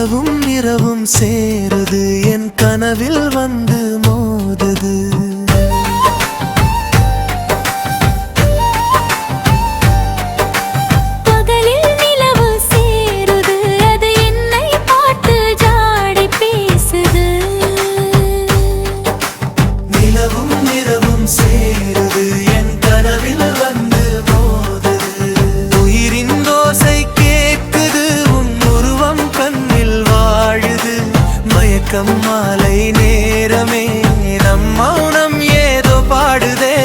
நிலவும் இரவும் சேருது என் கனவில் வந்து மோதுது மாலை நேரமே நம் மௌனம் ஏதோ பாடுதே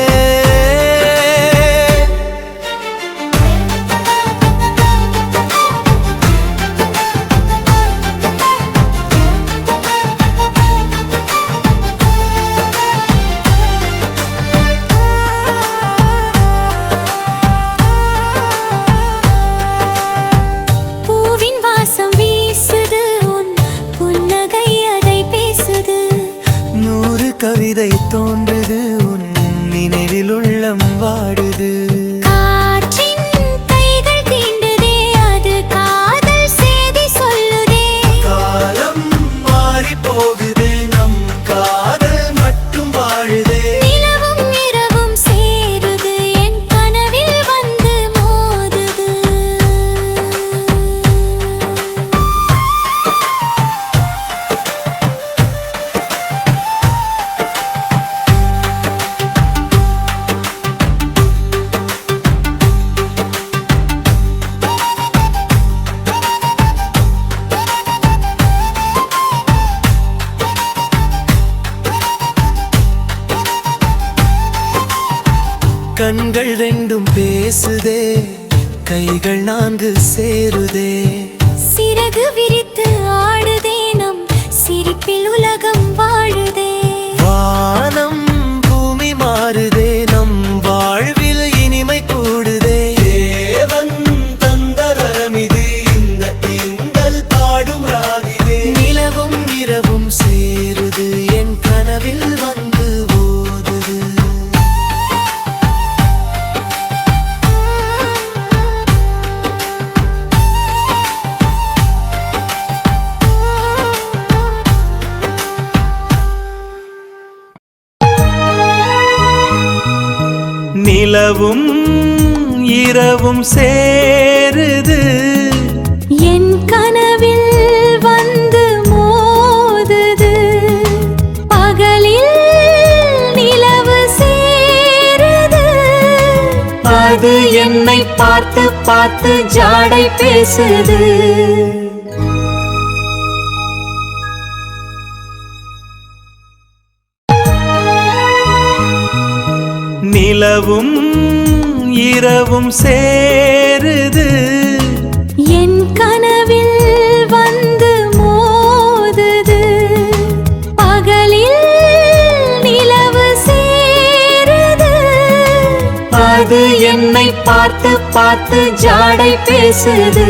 பூவின் வாசம் வீசுது கவிதை தோன்றுது உன் நினைவில் உள்ளம் வாடுது காற்றின் கைகள் தீண்டுதே அது காதல் செய்தி சொல்லுதே காலம் மாறி போகுதே நம் காதல் மட்டும் வாழுதே நிலவும் இரவும் சேருது என் கனவில் வந்து மோதுது கண்கள் ரெண்டும் பேசுதே கைகள் நான்கு சேருதே சிறகு விரித்து ஆடுதே நம் சிரிப்பில் உலகம் வாழுதே வானம் பூமி மாறுதே நம் வாழ்வில் இனிமை கூடுதே தேவன் தந்தரமிது இந்த திங்கள் பாடும் ராகிதே நிலவும் இரவும் சேருது என் கனவில் வந்து போதுது நிலவும் இரவும் சேருது என் கனவில் வந்து மோதுது பகலில் நிலவு சேருது அது என்னை பார்த்து பார்த்து ஜாடை பேசுது நிலவும் இரவும் சேருது என் கனவில் வந்து மோதுது பகலில் நிலவு சேருது அது என்னை பார்த்து பார்த்து ஜாடை பேசுது